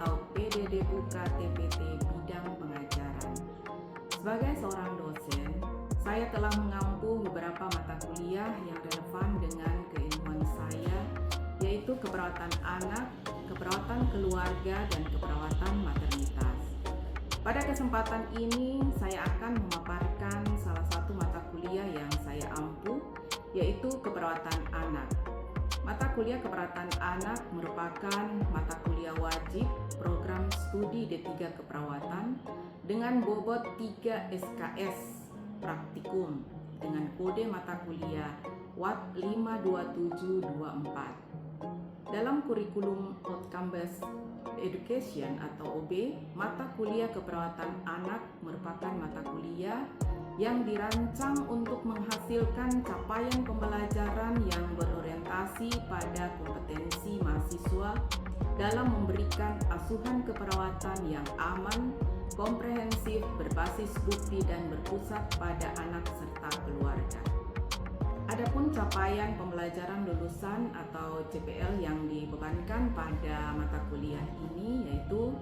atau PDDUK TPT bidang pengajaran. Sebagai seorang dosen, saya telah mengampu beberapa mata kuliah yang relevan dengan keilmuan saya, yaitu keperawatan anak, keperawatan keluarga, dan keperawatan maternitas. Pada kesempatan ini, saya akan memaparkan salah satu mata kuliah yang saya ampu, yaitu keperawatan anak. Mata kuliah keperawatan anak merupakan mata kuliah wajib program studi D3 keperawatan dengan bobot 3 SKS praktikum dengan kode mata kuliah WAT 52724. Dalam kurikulum Outcome-Based Education atau OB, mata kuliah keperawatan anak merupakan mata kuliah yang dirancang untuk menghasilkan capaian pembelajaran yang berorientasi pada kompetensi mahasiswa dalam memberikan asuhan keperawatan yang aman, komprehensif, berbasis bukti, dan berpusat pada anak serta keluarga. Adapun capaian pembelajaran lulusan atau CPL yang dibebankan pada mata kuliah ini yaitu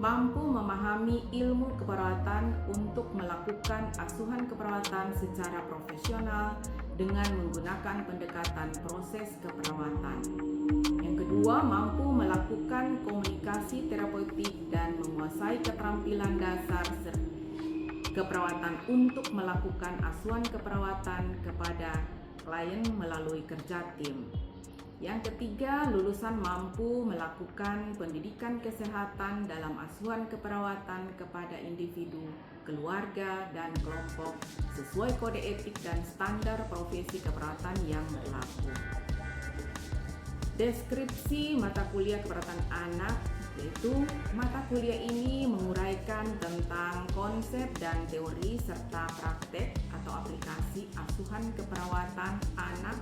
mampu memahami ilmu keperawatan untuk melakukan asuhan keperawatan secara profesional dengan menggunakan pendekatan proses keperawatan. Yang kedua, mampu melakukan komunikasi terapeutik dan menguasai keterampilan dasar keperawatan untuk melakukan asuhan keperawatan kepada klien melalui kerja tim. Yang ketiga, lulusan mampu melakukan pendidikan kesehatan dalam asuhan keperawatan kepada individu, keluarga, dan kelompok sesuai kode etik dan standar profesi keperawatan yang berlaku. Deskripsi mata kuliah keperawatan anak yaitu mata kuliah ini menguraikan tentang konsep dan teori serta praktek atau aplikasi asuhan keperawatan anak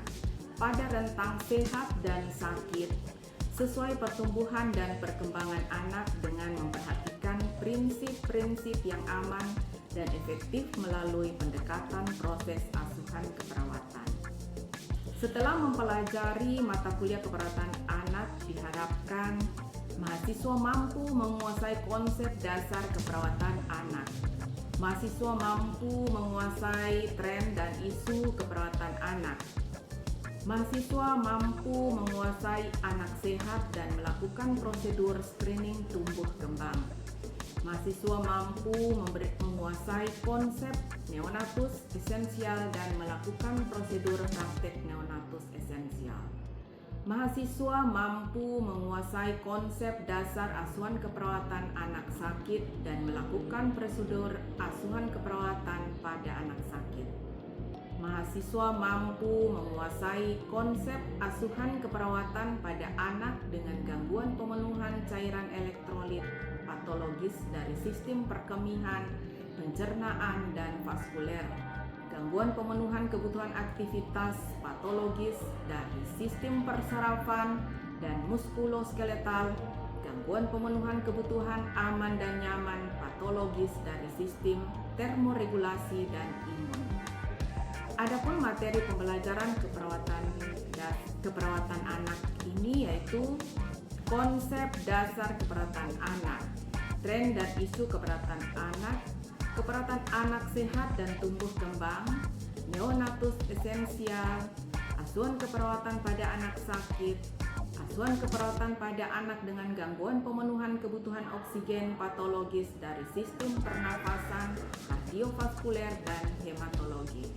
pada rentang sehat dan sakit sesuai pertumbuhan dan perkembangan anak dengan memperhatikan prinsip-prinsip yang aman dan efektif melalui pendekatan proses asuhan keperawatan. Setelah mempelajari mata kuliah keperawatan anak, diharapkan mahasiswa mampu menguasai konsep dasar keperawatan anak. Mahasiswa mampu menguasai tren dan isu keperawatan anak. Mahasiswa mampu menguasai anak sehat dan melakukan prosedur screening tumbuh kembang. Mahasiswa mampu menguasai konsep neonatus esensial dan melakukan prosedur praktek neonatus esensial. Mahasiswa mampu menguasai konsep dasar asuhan keperawatan anak sakit dan melakukan prosedur asuhan keperawatan pada anak sakit. Mahasiswa mampu menguasai konsep asuhan keperawatan pada anak dengan gangguan pemenuhan cairan elektrolit patologis dari sistem perkemihan, pencernaan, dan vaskuler, gangguan pemenuhan kebutuhan aktivitas patologis dari sistem persarafan dan muskuloskeletal, gangguan pemenuhan kebutuhan aman dan nyaman patologis dari sistem termoregulasi dan imun. Adapun materi pembelajaran keperawatan anak ini yaitu konsep dasar keperawatan anak, tren dan isu keperawatan anak sehat dan tumbuh kembang, neonatus esensial, asuhan keperawatan pada anak sakit, asuhan keperawatan pada anak dengan gangguan pemenuhan kebutuhan oksigen patologis dari sistem pernafasan, kardiovaskuler, dan hematologi.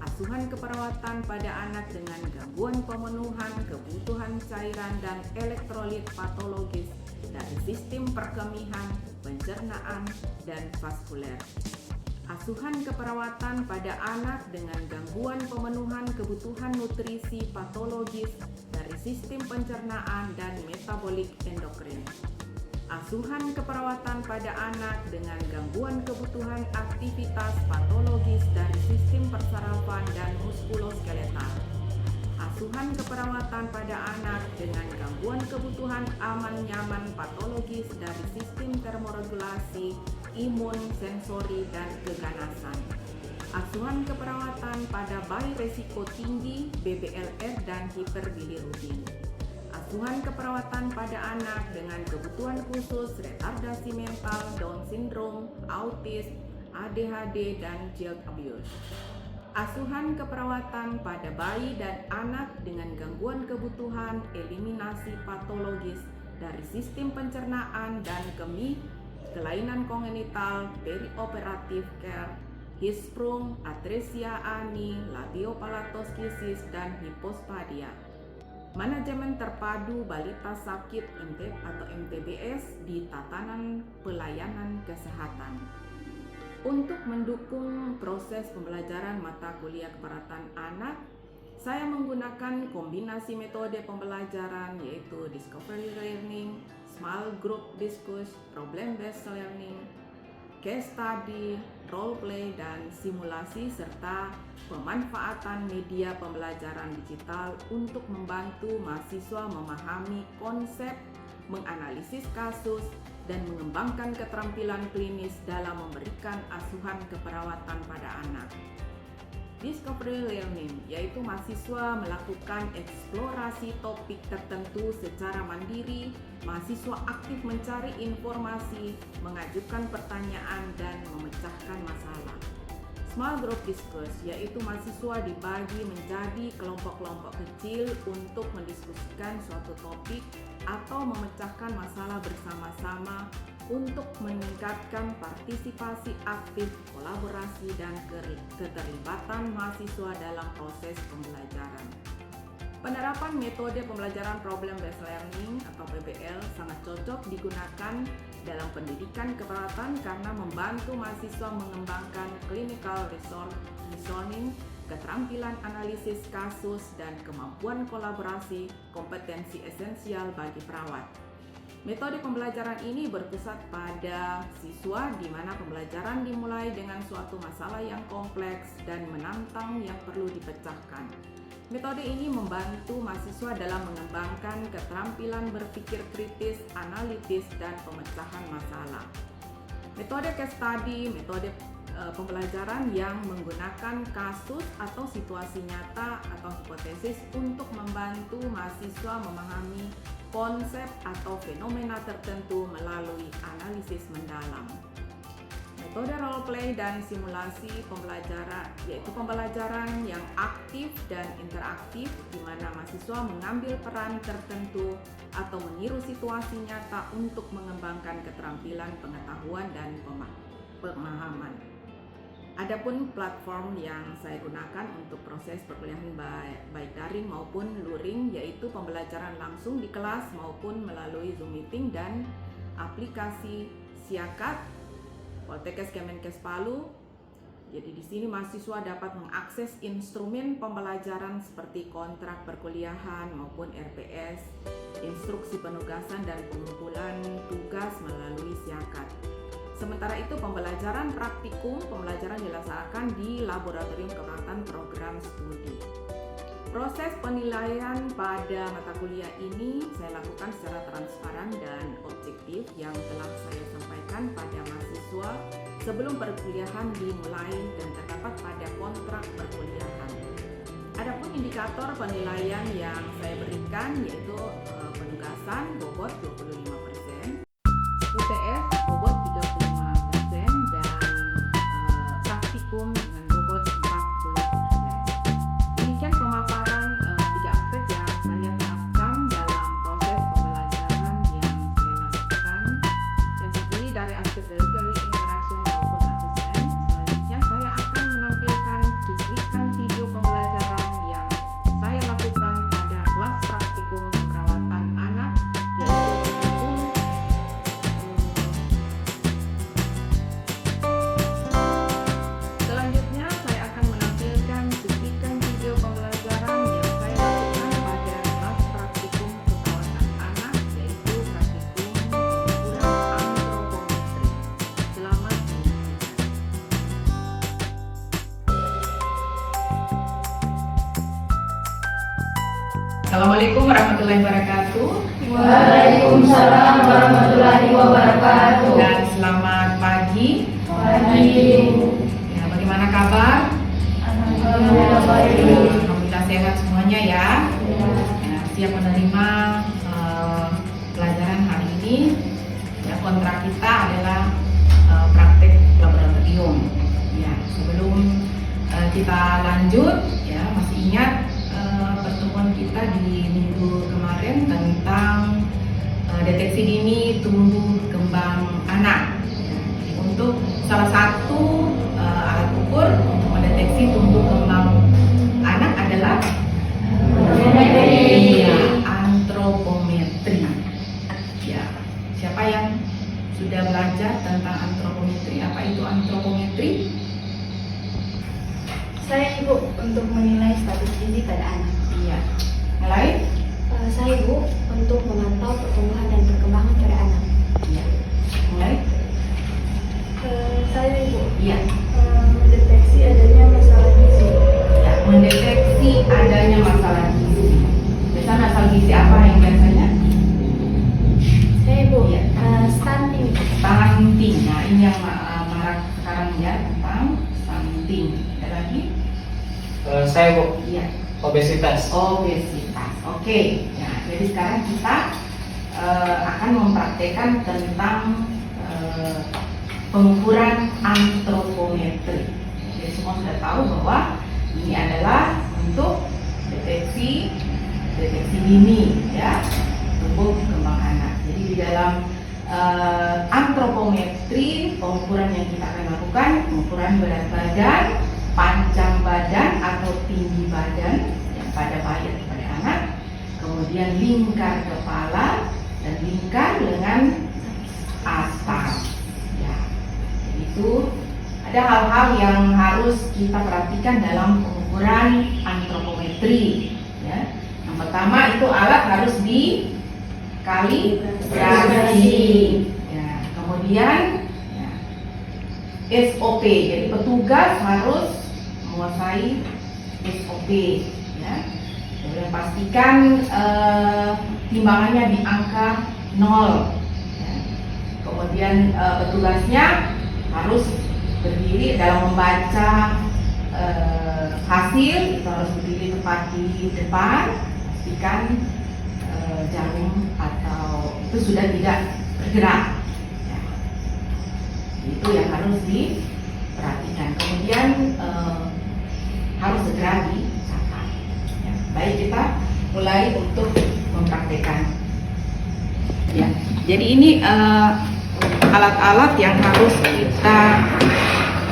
Asuhan keperawatan pada anak dengan gangguan pemenuhan kebutuhan cairan dan elektrolit patologis dari sistem perkemihan, pencernaan, dan vaskuler. Asuhan keperawatan pada anak dengan gangguan pemenuhan kebutuhan nutrisi patologis dari sistem pencernaan dan metabolik endokrin. Asuhan keperawatan pada anak dengan gangguan kebutuhan aktivitas patologis dari sistem persarafan dan muskuloskeletal. Asuhan keperawatan pada anak dengan gangguan kebutuhan aman nyaman patologis dari sistem termoregulasi, imun, sensori, dan keganasan. Asuhan keperawatan pada bayi resiko tinggi, BBLR, dan hiperbilirubin. asuhan keperawatan pada anak dengan kebutuhan khusus, retardasi mental, Down syndrome, autis, ADHD, dan child abuse. Asuhan keperawatan pada bayi dan anak dengan gangguan kebutuhan eliminasi patologis dari sistem pencernaan dan kelainan kongenital, perioperatif care, Hirschsprung, atresia ani, labiopalatoskisis, dan hipospadia. Manajemen terpadu balita sakit atau MTBS di tatanan pelayanan kesehatan. Untuk mendukung proses pembelajaran mata kuliah keperawatan anak, saya menggunakan kombinasi metode pembelajaran yaitu discovery learning, small group discussion, problem-based learning, case study, role play, dan simulasi, serta pemanfaatan media pembelajaran digital untuk membantu mahasiswa memahami konsep, menganalisis kasus, dan mengembangkan keterampilan klinis dalam memberikan asuhan keperawatan pada anak. Discovery learning yaitu mahasiswa melakukan eksplorasi topik tertentu secara mandiri, mahasiswa aktif mencari informasi, mengajukan pertanyaan, dan memecahkan masalah. Small group discourse yaitu mahasiswa dibagi menjadi kelompok-kelompok kecil untuk mendiskusikan suatu topik atau memecahkan masalah bersama-sama untuk meningkatkan partisipasi aktif, kolaborasi, dan keterlibatan mahasiswa dalam proses pembelajaran. Penerapan metode pembelajaran problem-based learning atau PBL sangat cocok digunakan dalam pendidikan keperawatan karena membantu mahasiswa mengembangkan clinical reasoning, keterampilan analisis kasus, dan kemampuan kolaborasi, kompetensi esensial bagi perawat. Metode pembelajaran ini berpusat pada siswa di mana pembelajaran dimulai dengan suatu masalah yang kompleks dan menantang yang perlu dipecahkan. Metode ini membantu mahasiswa dalam mengembangkan keterampilan berpikir kritis, analitis, dan pemecahan masalah. Metode case study, metode pembelajaran yang menggunakan kasus atau situasi nyata atau hipotesis untuk membantu mahasiswa memahami konsep atau fenomena tertentu melalui analisis mendalam. Metode role play dan simulasi pembelajaran yaitu pembelajaran yang aktif dan interaktif di mana mahasiswa mengambil peran tertentu atau meniru situasi nyata untuk mengembangkan keterampilan pengetahuan dan pemahaman. Adapun platform yang saya gunakan untuk proses perkuliahan baik daring maupun luring yaitu pembelajaran langsung di kelas maupun melalui Zoom meeting dan aplikasi Siakat, Poltekkes Kemenkes Palu. Jadi di sini mahasiswa dapat mengakses instrumen pembelajaran seperti kontrak perkuliahan maupun RPS, instruksi penugasan dan pengumpulan tugas melalui Siakat. Sementara itu pembelajaran praktikum dilaksanakan di Laboratorium Keperawatan Program Studi. Proses penilaian pada mata kuliah ini saya lakukan secara transparan dan objektif yang telah saya sampaikan pada mahasiswa sebelum perkuliahan dimulai dan terdapat pada kontrak perkuliahan. Adapun indikator penilaian yang saya berikan yaitu penugasan bobot 25%, UTS bobot 35% dan praktikum dengan bobot 40%. Demikian pemaparan tiga aspek yang saya terapkan dalam proses pembelajaran yang saya lakukan, yang terdiri dari aspek delivery, interaction maupun asesmen. Selanjutnya saya akan menampilkan cuplikan video pembelajaran yang saya lakukan pada kelas praktikum keperawatan anak Selanjutnya saya akan menampilkan cuplikan video pembelajaran yang saya lakukan pada kelas praktikum keperawatan anak yaitu praktikum pengumpulan antropometri. Selamat menyaksikan. Assalamualaikum warahmatullahi wabarakatuh. Waalaikumsalam warahmatullahi wabarakatuh. Dan selamat pagi. Pagi. Ya, bagaimana kabar? Alhamdulillah baik. Alhamdulillah sehat semuanya ya. Ya, siap menerima kontrak kita adalah praktek laboratorium. Ya, sebelum kita lanjut, ya masih ingat pertemuan kita di minggu kemarin tentang deteksi dini tumbuh kembang anak. Ya, jadi untuk salah satu alat ukur untuk mendeteksi tumbuh kembang anak adalah antropometri. Ya, siapa yang sudah belajar tentang antropometri? Apa itu antropometri? Saya Ibu untuk menilai status gizi pada anak. Iya. Mulai? Saya Ibu untuk memantau pertumbuhan dan perkembangan pada anak. Iya. Mulai? Saya Ibu Iya. mendeteksi adanya masalah gizi. Ya, mendeteksi adanya masalah gizi. Biasanya masalah gizi apa yang biasanya? Saya Ibu Iya. stunting. Stunting. Nah, ini yang marak sekarang ya, tentang stunting. Ada lagi? Saya Bu, Iya. obesitas. Obesitas. Oke. Nah, jadi sekarang kita akan mempraktekkan tentang pengukuran antropometri. Jadi semua sudah tahu bahwa ini adalah untuk deteksi dini, ya, tumbuh kembang anak. Jadi di dalam antropometri, pengukuran yang kita akan lakukan pengukuran berat badan, panjang badan atau tinggi badan yang pada bayi atau pada anak, kemudian lingkar kepala dan lingkar lengan atas. Ya, itu ada hal-hal yang harus kita perhatikan dalam pengukuran antropometri. Ya, yang pertama itu alat harus dikalibrasi. Ya, kemudian ya, SOP, jadi petugas harus menguasai SOP. Ya, kemudian pastikan timbangannya di angka 0. Ya, kemudian petugasnya harus berdiri dalam membaca hasil, itu harus berdiri tepat di depan, pastikan jarum atau itu sudah tidak bergerak. Ya, itu yang harus diperhatikan. Kemudian harus segera dicatat. Ya, baik, kita mulai untuk mempraktekkan. Ya, jadi ini alat-alat yang harus kita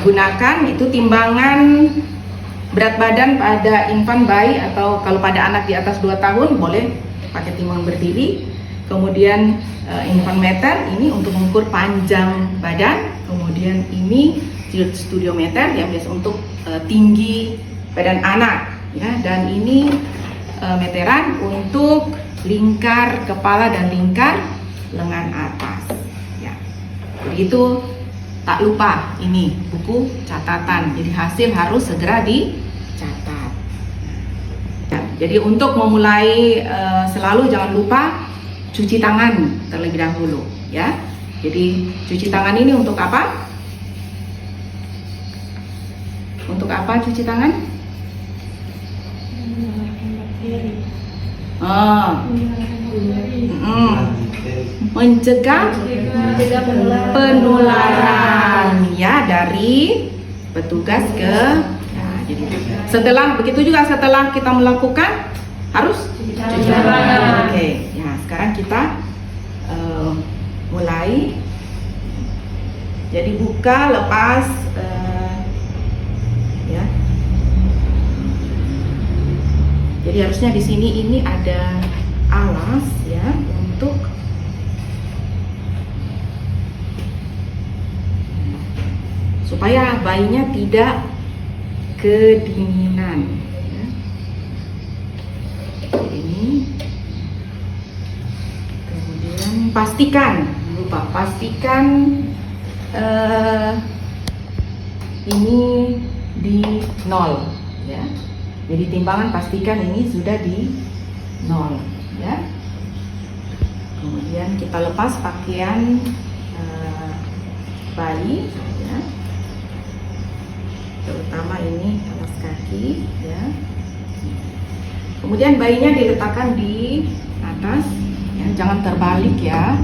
gunakan itu timbangan berat badan pada infan bayi atau kalau pada anak di atas 2 tahun boleh pakai timbangan berdiri. Kemudian infan meter ini untuk mengukur panjang badan. Kemudian ini studiometer yang biasa untuk tinggi badan anak, ya. Dan ini meteran untuk lingkar kepala dan lingkar lengan atas. Ya. Jadi itu tak lupa ini buku catatan. Jadi hasil harus segera dicatat. Ya, jadi untuk memulai selalu jangan lupa cuci tangan terlebih dahulu, ya. Jadi cuci tangan ini untuk apa? Untuk apa cuci tangan? Mencegah penularan, ya, dari petugas ke. Nah, jadi setelah begitu juga setelah kita melakukan harus cuci tangan. Oke, ya sekarang kita mulai. Jadi buka, lepas, ya. Jadi harusnya di sini ini ada alas, ya, untuk supaya bayinya tidak kedinginan. Ya. Ini, kemudian pastikan ini di 0, ya. Jadi timbangan pastikan ini sudah di 0, ya. Kemudian kita lepas pakaian bayi, ya. Terutama ini alas kaki, ya. Kemudian bayinya diletakkan di atas, ya. Jangan terbalik, ya.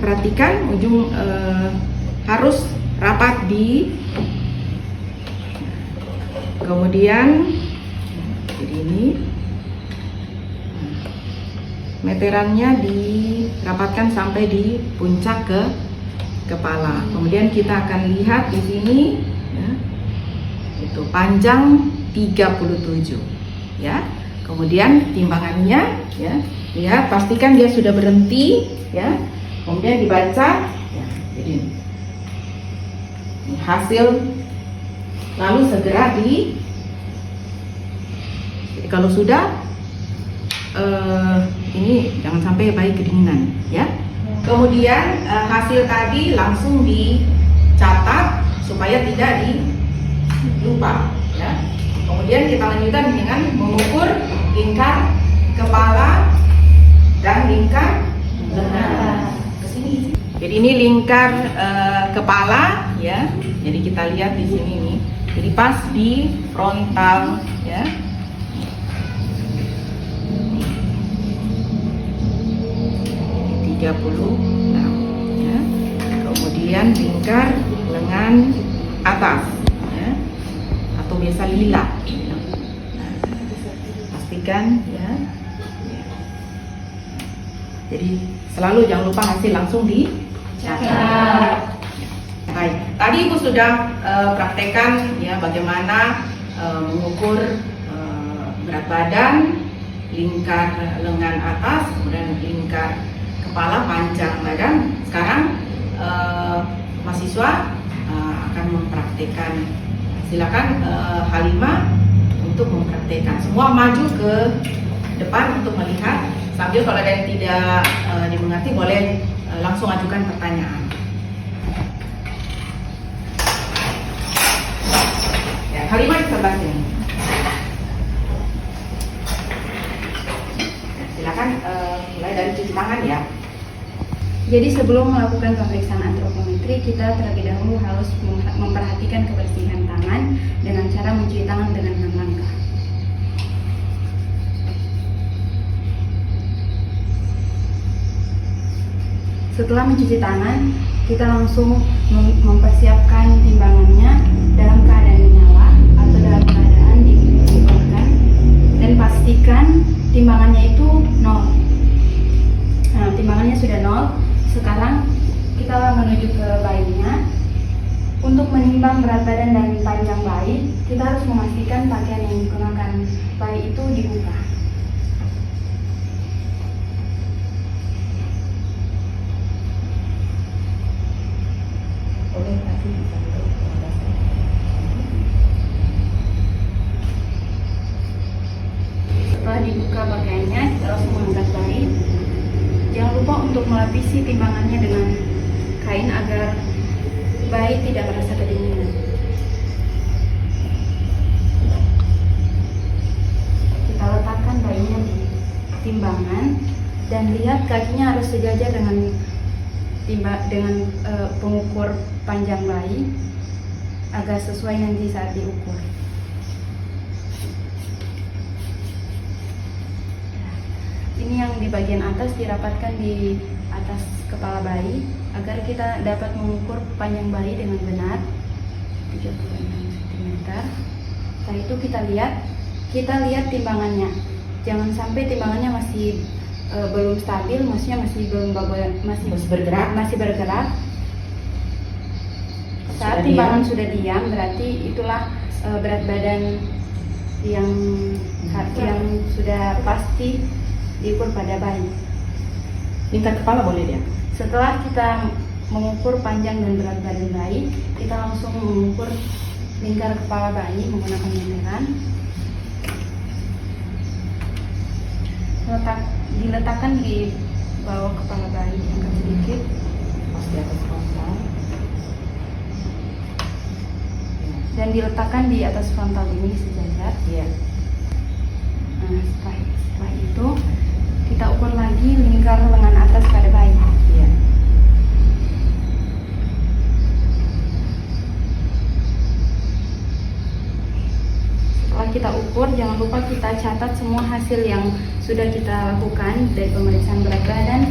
perhatikan ujung harus rapat di, kemudian jadi ini meterannya dirapatkan sampai di puncak ke kepala. Kemudian kita akan lihat di sini ya, itu panjang 37 ya. Kemudian timbangannya ya, lihat pastikan dia sudah berhenti ya. Kemudian dibaca ya, jadi ini hasil, lalu segera kalau sudah ini jangan sampai bayi kedinginan ya. Kemudian hasil tadi langsung dicatat supaya tidak dilupa ya. Kemudian kita lanjutkan dengan mengukur lingkar kepala dan lingkar lengan. Kesini. Jadi ini lingkar kepala ya. Jadi kita lihat di sini nih. Jadi pas di frontal ya. 36 ya. Kemudian lingkar lengan atas ya, atau biasa lila. Nah, pastikan ya. Jadi selalu jangan lupa hasil langsung dicatat. Baik, tadi Ibu sudah praktekkan ya bagaimana mengukur berat badan, lingkar lengan atas, kemudian lingkar kepala, panjang badan. Sekarang mahasiswa akan mempraktekkan. Silakan Halimah untuk mempraktekkan. Semua maju ke depan untuk melihat. Sambil kalau ada yang tidak dimengerti boleh langsung ajukan pertanyaan. Ya, Halimah di sebelah sini. Silakan mulai dari cuci tangan ya. Jadi sebelum melakukan pemeriksaan antropometri, kita terlebih dahulu harus memperhatikan kebersihan tangan dengan cara mencuci tangan dengan 6 langkah. Setelah mencuci tangan, kita langsung mempersiapkan timbangannya dalam keadaan menyala atau dalam keadaan dikeluarkan, dan pastikan timbangannya itu 0. Nah, timbangannya sudah 0. Sekarang kita menuju ke bayinya. Untuk menimbang berat badan dan panjang bayi, kita harus memastikan pakaian yang digunakan bayi itu dibuka. Setelah dibuka pakaiannya, kita langsung mengangkat bayi. Jangan lupa untuk melapisi timbangannya dengan kain agar bayi tidak merasa kedinginan. Kita letakkan bayinya di timbangan dan lihat kakinya harus sejajar dengan pengukur panjang bayi agar sesuai nanti saat diukur. Ini yang di bagian atas dirapatkan di atas kepala bayi agar kita dapat mengukur panjang bayi dengan benar 36 cm. Setelah itu kita lihat timbangannya. Jangan sampai timbangannya masih belum stabil, maksudnya masih bergerak. Saat timbangan sudah diam, berarti itulah berat badan yang sudah pasti diukur pada bayi. Lingkar kepala boleh ya. Setelah kita mengukur panjang dan berat badan bayi, kita langsung mengukur lingkar kepala bayi menggunakan meteran. Diletakkan di bawah kepala bayi, angkat sedikit. Pas di atas frontal. Dan diletakkan di atas frontal ini sejajar. Iya. Nah, setelah itu kita ukur lagi lingkar lengan atas pada bayi. Iya. Setelah kita ukur, jangan lupa kita catat semua hasil yang sudah kita lakukan dari pemeriksaan berat badan,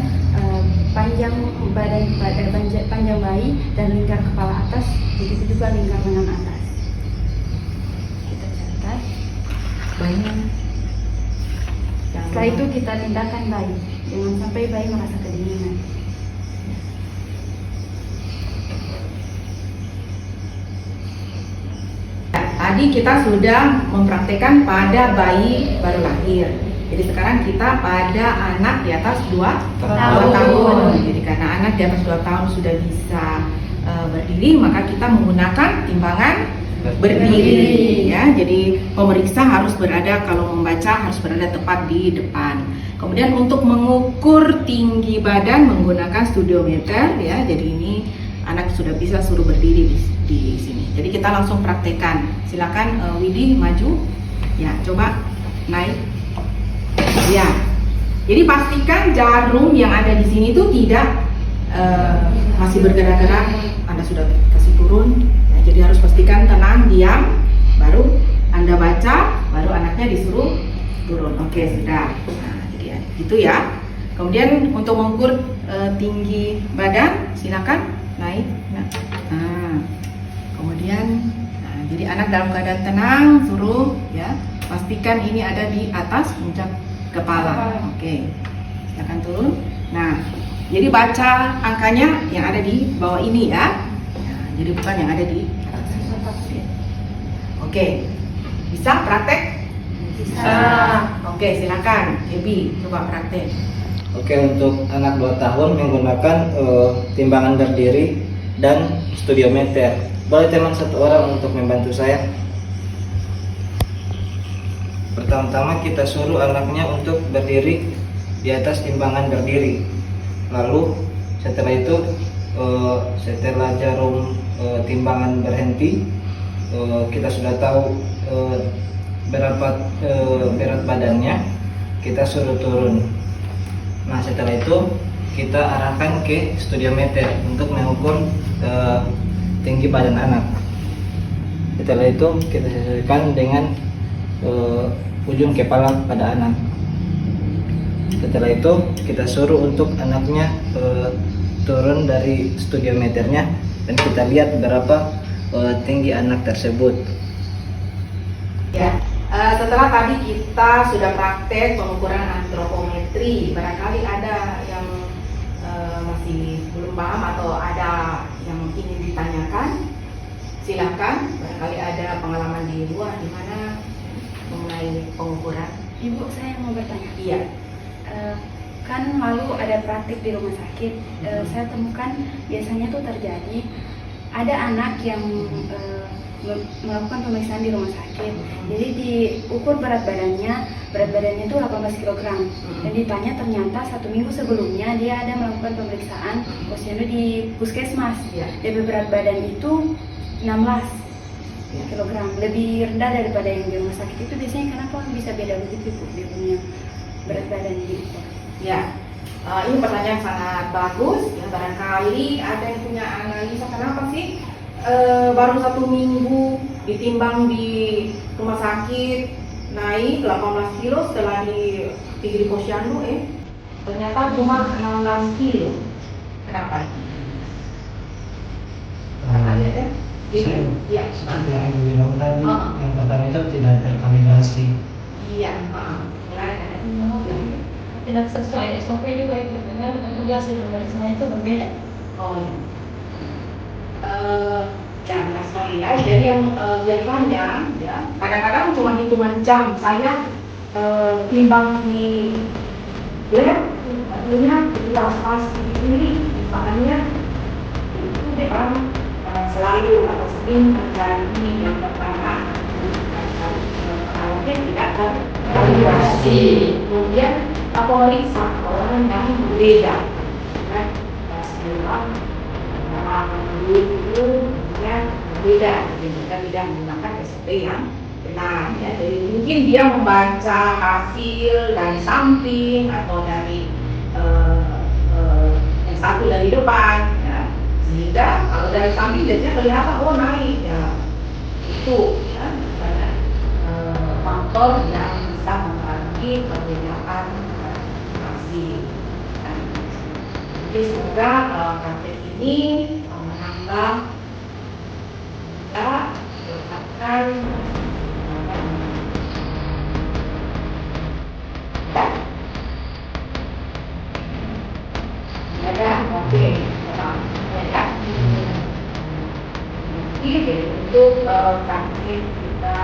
panjang panjang bayi dan lingkar kepala atas, begitu juga lingkar lengan atas. Kita catat. Bayinya. Setelah itu kita tindakan bayi, jangan sampai bayi merasa kedinginan. Tadi kita sudah mempraktekkan pada bayi baru lahir. Jadi sekarang kita pada anak di atas 2 tahun. Jadi karena anak di atas 2 tahun sudah bisa berdiri, maka kita menggunakan timbangan berdiri ya. Jadi pemeriksa harus berada, kalau membaca harus berada tepat di depan. Kemudian untuk mengukur tinggi badan menggunakan studiometer ya. Jadi ini anak sudah bisa suruh berdiri di sini. Jadi kita langsung praktekkan. Silakan Widi maju. Ya, coba naik. Ya. Jadi pastikan jarum yang ada di sini itu tidak masih bergerak-gerak. Anda sudah kasih turun. Ya, jadi harus pastikan tenang, diam, baru Anda baca, baru anaknya disuruh turun. Oke, sudah. Nah, jadi gitu ya. Kemudian untuk mengukur tinggi badan, silakan naik. Nah, kemudian, jadi anak dalam keadaan tenang, suruh ya, pastikan ini ada di atas puncak kepala. Oke, silakan turun. Nah, jadi baca angkanya yang ada di bawah ini ya. Nah, jadi bukan yang ada di atas. Oke, bisa praktek? Bisa. Oke, silakan, Ebi, coba praktek. Oke, untuk anak 2 tahun menggunakan timbangan berdiri dan studiometer. Boleh teman satu orang untuk membantu saya? Pertama-tama kita suruh anaknya untuk berdiri di atas timbangan berdiri. Lalu setelah itu setelah jarum timbangan berhenti, kita sudah tahu berapa berat badannya, kita suruh turun. Nah, setelah itu kita arahkan ke studiometer untuk mengukur tinggi badan anak. Setelah itu kita sesuaikan dengan ujung kepala pada anak. Setelah itu kita suruh untuk anaknya turun dari studiometernya dan kita lihat berapa tinggi anak tersebut. Ya, setelah tadi kita sudah praktek pengukuran antropometri, barangkali ada yang masih belum paham atau ada yang ingin ditanyakan, silakan. Barangkali ada pengalaman di luar di mana mengenai pengukuran. Ibu, saya mau bertanya. Iya. Kan lalu ada praktik di rumah sakit. Saya temukan biasanya tuh terjadi ada anak yang melakukan pemeriksaan di rumah sakit. Jadi diukur berat badannya itu 18 kg. Dan ditanya ternyata 1 minggu sebelumnya dia ada melakukan pemeriksaan posyandu di puskesmas. Dan berat badan itu 16 kg, lebih rendah daripada yang di rumah sakit. Itu biasanya kenapa bisa beda begitu Bu, dia punya berat badan diukur? Ya, ini pertanyaan sangat bagus. Ya, barangkali ada yang punya analisa kenapa sih baru 1 minggu ditimbang di rumah sakit naik 18 kilo, setelah di posyandu ternyata cuma 16 kilo. Kenapa? Ada ya? Iya. Seperti yang Ibu bilang tadi, yang pertama itu tidak tervalidasi. Iya. Tidak sesuai SOP juga itu, dengan tugas pemeriksaan itu berbeda. Oh ya. Jam sorry ya, jadi yang biasanya ya kadang-kadang cuma hitungan jam saya timbang di lab, artinya tidak pasti sendiri, makanya itu memang selalu atau sering terjadi yang pertama awalnya tidak tervalidasi, kemudian periksa orang yang berbeda, kan? Itu beda, jadi kita tidak menggunakan SOP yang benar ya. Jadi mungkin dia membaca hasil dari samping atau dari yang satu dari depan ya. Sehingga kalau dari samping biasanya kelihatan oh naik ya, itu ya karena faktor yang bisa mempengaruhi perbedaan hasil. Jadi semoga praktek ini menambah kita mendapatkan ada oke jadi untuk praktek kita